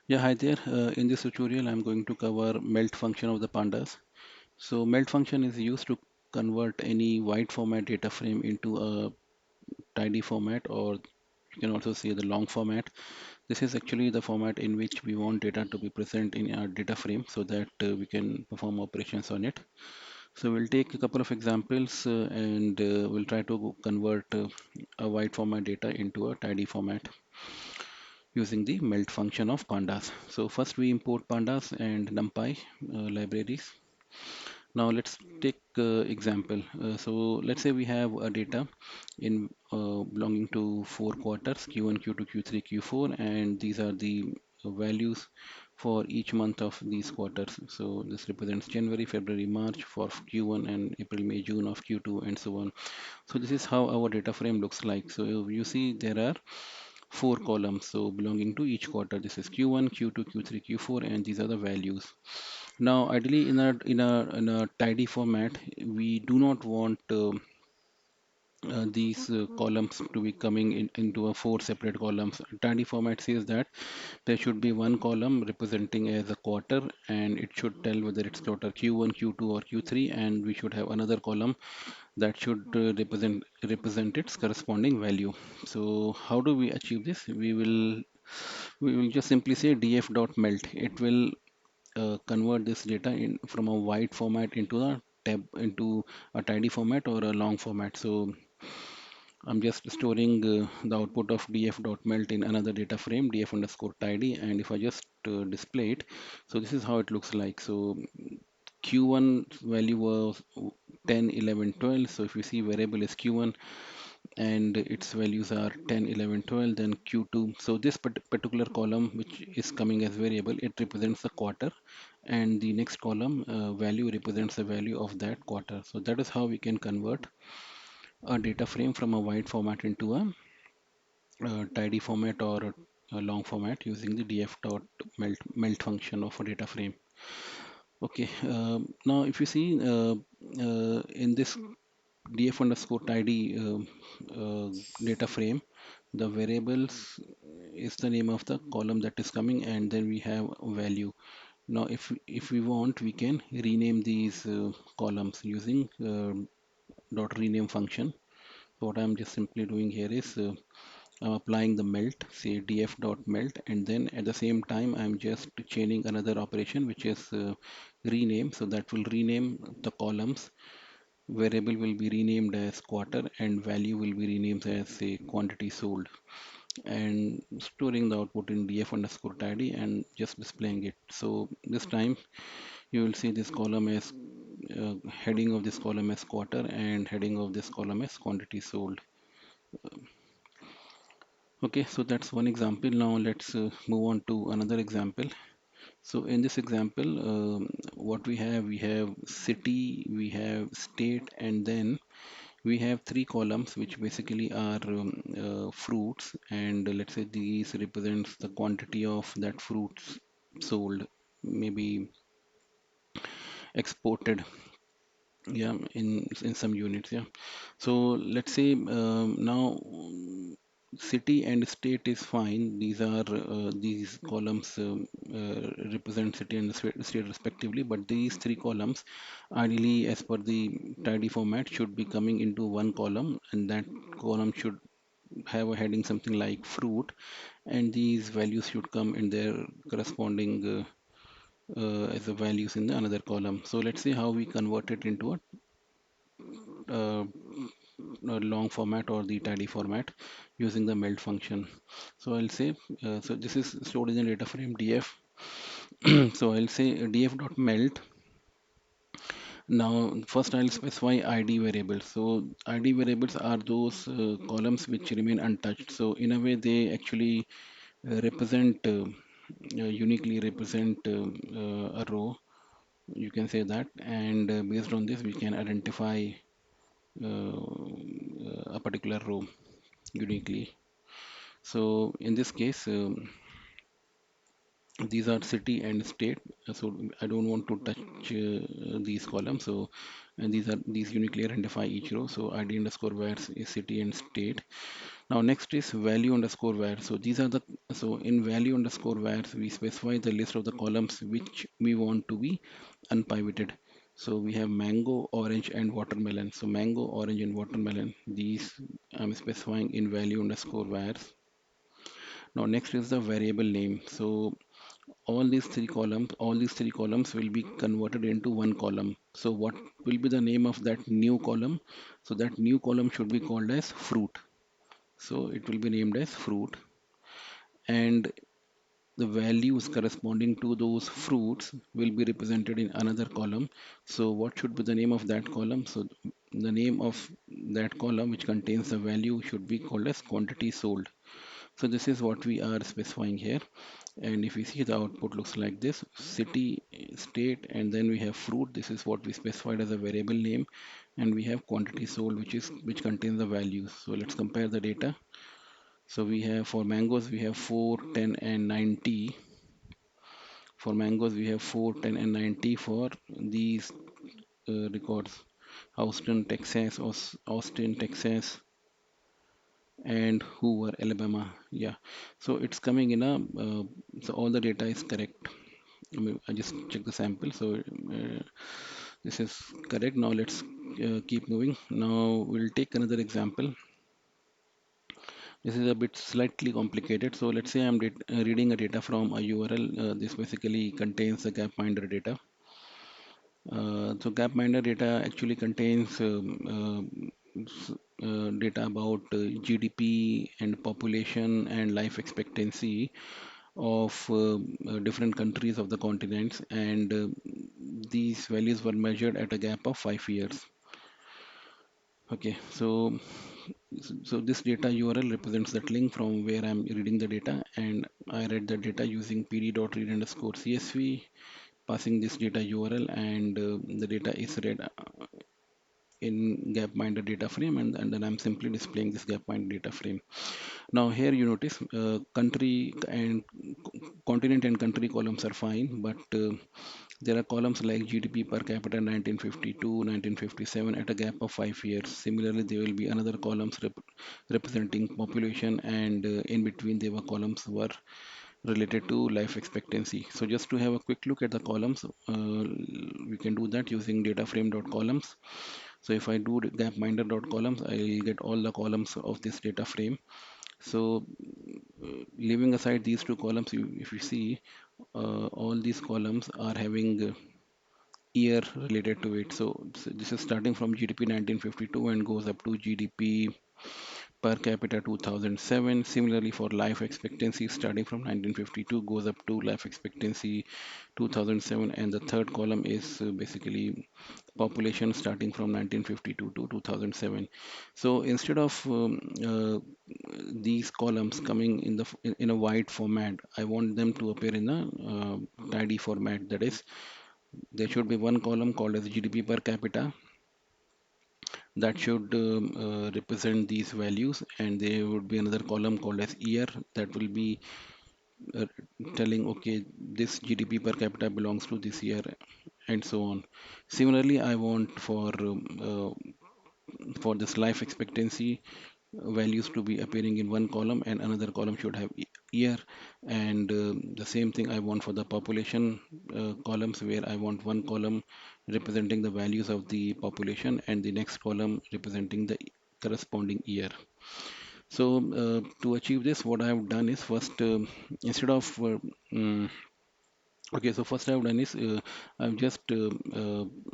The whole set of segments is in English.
Yeah, hi there. In this tutorial, I'm going to cover melt function of the pandas. So melt function is used to convert any wide format data frame into a tidy format, or you can also see the long format. This is actually the format in which we want data to be present in our data frame so that we can perform operations on it. So we'll take a couple of examples and we'll try to convert a wide format data into a tidy format using the melt function of pandas. So first we import pandas and numpy libraries. Now let's take example. So let's say we have a data in belonging to four quarters, Q1, Q2, Q3, Q4, and these are the values for each month of these quarters. So this represents January, February, March for Q1 and April, May, June of Q2 and so on. So this is how our data frame looks like. So you see there are four columns, so belonging to each quarter. This is Q1, Q2, Q3, Q4, and these are the values. Now, ideally, in a tidy format, we do not want these columns to be coming into a four separate columns. Tidy format says that there should be one column representing as a quarter, and it should tell whether it's quarter Q1, Q2, or Q3, and we should have another column that should represent its corresponding value. So how do we achieve this? We will just simply say df.melt. It will convert this data in from a wide format into a tidy format or a long format. So I'm just storing the output of df.melt in another data frame, df underscore tidy, and if I just display it, so this is how it looks like. So q1 value was 10, 11, 12. So if you see variable is q1 and its values are 10, 11, 12, then q2. So this particular column which is coming as variable, it represents the quarter, and the next column value represents the value of that quarter. So that is how we can convert a data frame from a wide format into a tidy format or a long format using the df.melt function of a data frame. Okay, now if you see in this df underscore tidy data frame, the variables is the name of the column that is coming, and then we have a value. Now if we want, we can rename these columns using dot rename function. So what I'm just simply doing here is I'm applying the melt, say df dot melt, and then at the same time I'm just chaining another operation which is rename. So that will rename the columns. Variable will be renamed as quarter and value will be renamed as a quantity sold, and storing the output in df underscore tidy and just displaying it. So this time you will see this column as heading of this column as quarter and heading of this column as quantity sold. Okay, so that's one example. Now let's move on to another example. So in this example, what we have city, we have state, and then we have three columns which basically are fruits, and let's say these represents the quantity of that fruits sold, maybe exported, yeah, in some units, yeah. So let's say now city and state is fine. These are these columns represent city and state respectively, but these three columns ideally as per the tidy format should be coming into one column, and that column should have a heading something like fruit, and these values should come in their corresponding as the values in the another column. So let's see how we convert it into uh, a long format or the tidy format using the melt function. So I'll say, so this is stored in the data frame df. So I'll say df.melt. Now first I'll specify id variables. So id variables are those columns which remain untouched. So in a way they actually represent uniquely represent a row, you can say that, and based on this we can identify a particular row uniquely. So in this case, these are city and state, so I don't want to touch these columns. So, and these uniquely identify each row. So id underscore wires is city and state. Now next is value underscore wire. So these are the, so in value underscore wires we specify the list of the columns which we want to be unpivoted. So we have mango, orange, and watermelon. So mango, orange, and watermelon. These I'm specifying in value underscore wires. Now next is the variable name. So all these three columns will be converted into one column. So what will be the name of that new column? So that new column should be called as fruit. So it will be named as fruit, and the values corresponding to those fruits will be represented in another column. So what should be the name of that column? So the name of that column which contains the value should be called as quantity sold. So this is what we are specifying here. And if we see, the output looks like this: city, state, and then we have fruit. This is what we specified as a variable name, and we have quantity sold, which contains the values. So let's compare the data. So we have, for mangoes we have 4, 10, and 90. For mangoes we have 4, 10, and 90 for these records: Houston, Texas, Austin, Texas, and Hoover, Alabama. Yeah, so it's coming in a so all the data is correct. I just check the sample. So this is correct. Now let's keep moving. Now we'll take another example. This is a bit slightly complicated. So let's say I'm reading a data from a URL. This basically contains the Gapminder data. So Gapminder data actually contains data about GDP and population and life expectancy of different countries of the continents, and these values were measured at a gap of 5 years. Okay, so this data URL represents that link from where I'm reading the data, and I read the data using pd.read underscore CSV, passing this data URL, and the data is read in Gapminder data frame, and then I'm simply displaying this Gapminder data frame. Now here you notice country and continent and country columns are fine, but there are columns like GDP per capita 1952, 1957 at a gap of 5 years. Similarly, there will be another columns representing population, and in between there were columns were related to life expectancy. So just to have a quick look at the columns, we can do that using dataframe.columns. So if I do gapminder.columns, I'll get all the columns of this data frame. So leaving aside these two columns, if you see, all these columns are having year related to it. So this is starting from GDP 1952 and goes up to GDP per capita 2007. Similarly, for life expectancy, starting from 1952 goes up to life expectancy 2007, and the third column is basically population starting from 1952 to 2007. So instead of these columns coming in in a wide format, I want them to appear in a tidy format. That is, there should be one column called as GDP per capita that should represent these values, and there would be another column called as year that will be uh, telling, okay, this GDP per capita belongs to this year, and so on. Similarly, I want for this life expectancy values to be appearing in one column, and another column should have year, and the same thing I want for the population columns, where I want one column representing the values of the population and the next column representing the corresponding year. So to achieve this, what I have done is, first instead of mm, okay, so first I have done is I've just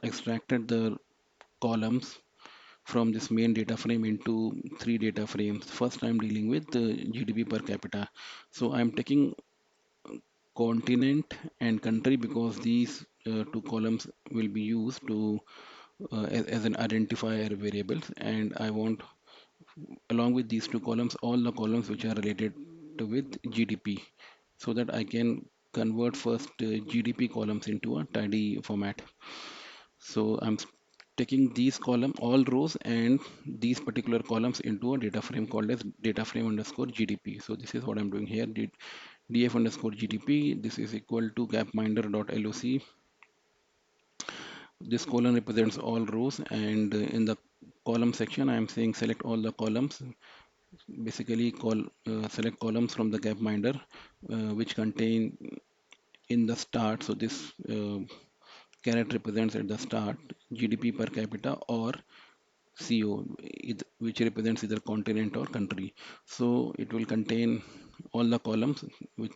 extracted the columns from this main data frame into three data frames. First, I'm dealing with the GDP per capita. So I'm taking continent and country because these two columns will be used to as an identifier variables, and I want, along with these two columns, all the columns which are related to with GDP, so that I can convert first GDP columns into a tidy format. So I'm taking these column, all rows and these particular columns into a data frame called as data frame underscore GDP. So this is what I'm doing here. df underscore GDP. This is equal to gapminder.loc. This column represents all rows, and in the column section I am saying select all the columns. Basically select columns from the gapminder which contain in the start. So this caret represents at the start GDP per capita or CO, which represents either continent or country. So it will contain all the columns which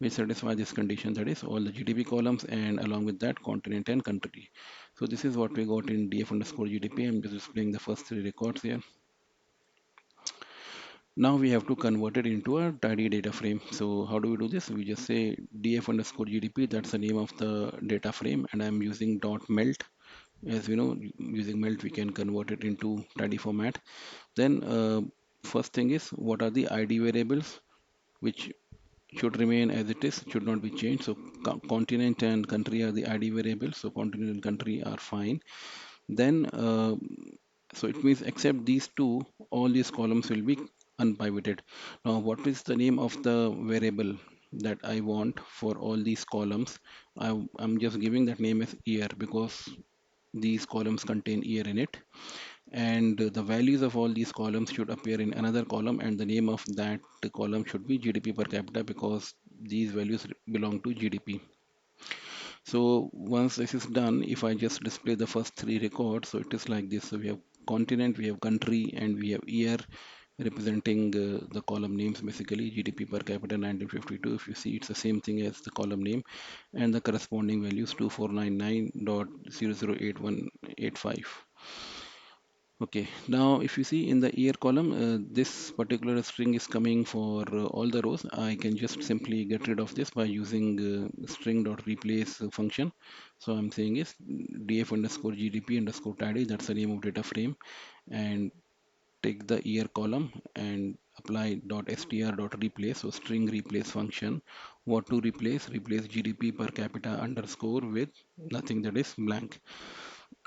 satisfy this condition, that is all the GDP columns and along with that continent and country. So this is what we got in df underscore GDP. I'm just displaying the first three records here. Now we have to convert it into a tidy data frame. So how do we do this? We just say df underscore GDP, that's the name of the data frame, and I'm using dot melt. As we know, using melt we can convert it into tidy format. Then first thing is, what are the ID variables which should remain as it is, should not be changed. So continent and country are the ID variables, so continent and country are fine. Then so it means except these two, all these columns will be unpivoted. Now what is the name of the variable that I want for all these columns? I'm just giving that name as year because these columns contain year in it, and the values of all these columns should appear in another column, and the name of that column should be GDP per capita because these values belong to GDP. So once this is done, if I just display the first three records, so it is like this. So we have continent, we have country, and we have year representing the column names, basically GDP per capita 1952. If you see, it's the same thing as the column name, and the corresponding values 2499.008185. Okay, now if you see in the year column, this particular string is coming for all the rows. I can just simply get rid of this by using string.replace function. So I'm saying is df underscore GDP underscore tidy, that's the name of data frame, and take the year column and apply .str.replace, so string replace function. What to replace? Replace GDP per capita underscore with nothing, that is blank.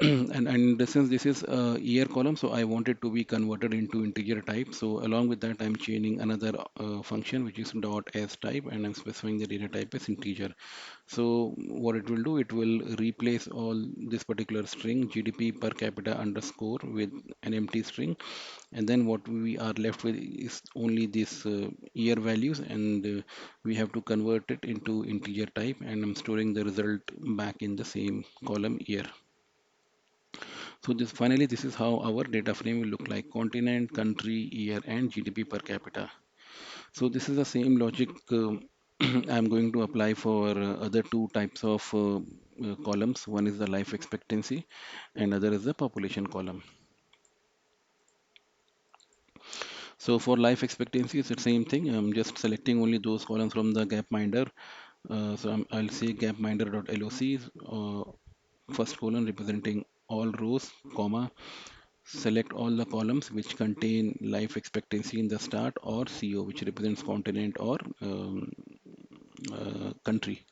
And since this is a year column, so I want it to be converted into integer type. So along with that, I'm chaining another function which is dot as type, and I'm specifying the data type as integer. So what it will do, it will replace all this particular string GDP per capita underscore with an empty string, and then what we are left with is only this year values, and we have to convert it into integer type, and I'm storing the result back in the same column year. So this finally, this is how our data frame will look like: continent, country, year, and GDP per capita. So this is the same logic I'm going to apply for other two types of columns. One is the life expectancy, and other is the population column. So for life expectancy, it's the same thing. I'm just selecting only those columns from the Gapminder. I'll say gapminder.loc, first column representing all rows, comma, select all the columns which contain life expectancy in the start, or CO, which represents continent or country.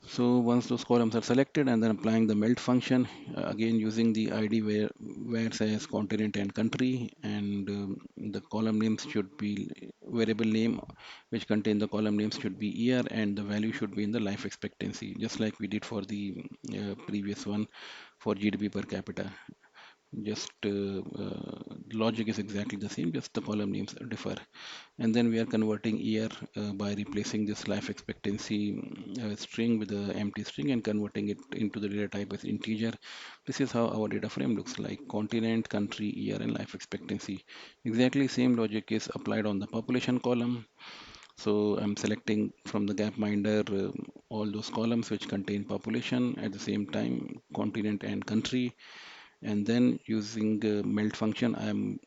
So once those columns are selected, and then applying the melt function, again using the ID where says continent and country, and the column names should be variable name which contain the column names should be year, and the value should be in the life expectancy, just like we did for the previous one for GDP per capita. Just logic is exactly the same, just the column names differ. And then we are converting year by replacing this life expectancy string with the empty string and converting it into the data type as integer. This is how our data frame looks like: continent, country, year, and life expectancy. Exactly same logic is applied on the population column. So I'm selecting from the Gapminder all those columns which contain population, at the same time continent and country, and then using melt function I'm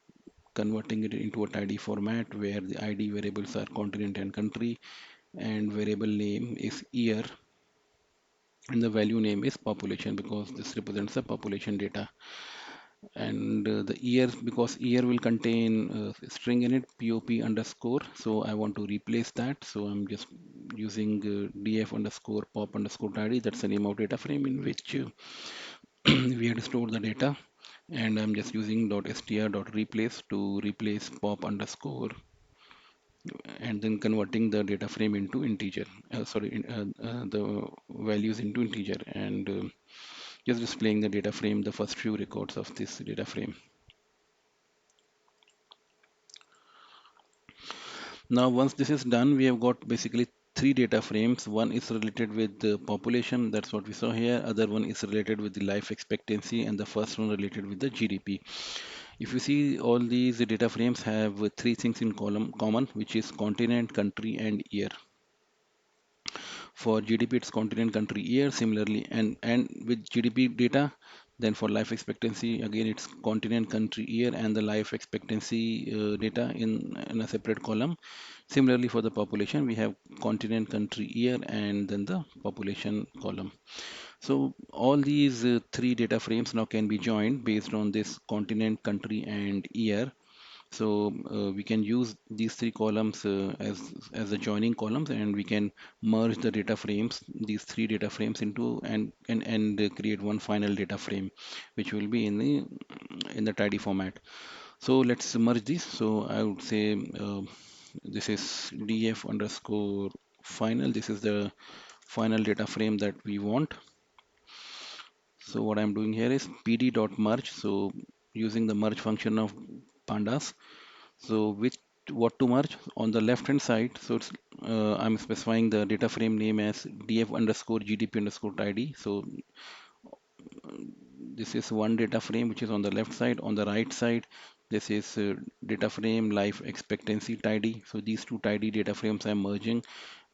converting it into a tidy format where the ID variables are continent and country, and variable name is year, and the value name is population because this represents the population data. And the year, because year will contain string in it, pop underscore, so I want to replace that. So I'm just using df underscore pop underscore tidy, that's the name of data frame in which we had stored the data, and I'm just using .str.replace to replace pop underscore and then converting the data frame into integer, the values into integer, and just displaying the data frame, the first few records of this data frame. Now, once this is done, we have got basically three data frames. One is related with the population, that's what we saw here. Other one is related with the life expectancy, and the first one related with the GDP. If you see, all these data frames have three things in column common, which is continent, country, and year. For GDP, it's continent, country, year. Similarly, and with GDP data, then for life expectancy, again it's continent, country, year, and the life expectancy data in a separate column. Similarly, for the population, we have continent, country, year, and then the population column. So all these three data frames now can be joined based on this continent, country, and year. So we can use these three columns as the joining columns, and we can merge the data frames, these three data frames into and create one final data frame, which will be in the tidy format. So let's merge these. So I would say this is df underscore final. This is the final data frame that we want. So what I'm doing here is pd dot merge. So using the merge function of pandas. So which what to merge on the left hand side. So it's I'm specifying the data frame name as df underscore gdp underscore tidy. So this is one data frame which is on the left side. On the right side, this is data frame life expectancy tidy. So these two tidy data frames I'm merging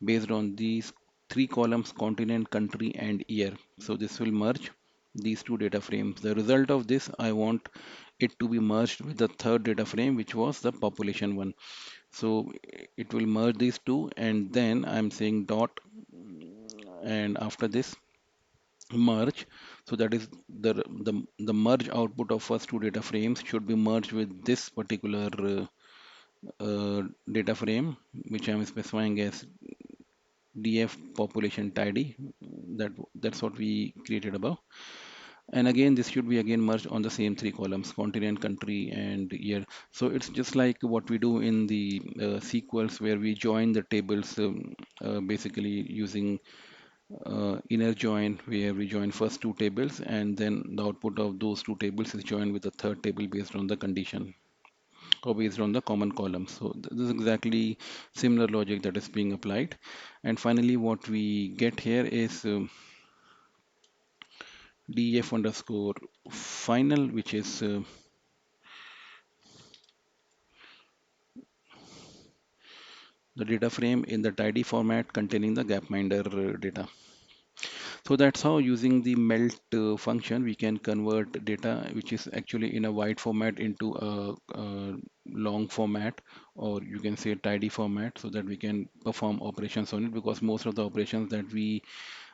based on these three columns: continent, country, and year. So this will merge these two data frames. The result of this, I want it to be merged with the third data frame, which was the population one. So it will merge these two, and then I'm saying dot, and after this merge. So that is the merge output of first two data frames should be merged with this particular data frame, which I'm specifying as df population tidy. That's what we created above. And again, this should be again merged on the same three columns: continent, country, and year. So it's just like what we do in the SQLs, where we join the tables, basically using inner join, where we join first two tables, and then the output of those two tables is joined with the third table based on the condition, or based on the common column. So this is exactly similar logic that is being applied. And finally, what we get here is def underscore final, which is the data frame in the tidy format containing the gapminder data. So that's how, using the melt function, we can convert data which is actually in a wide format into a long format, or you can say tidy format, so that we can perform operations on it. Because most of the operations that we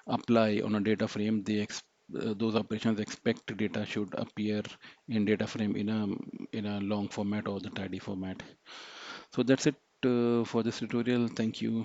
apply on a data frame, those operations expect data should appear in data frame in a long format or the tidy format. So that's it for this tutorial. Thank you.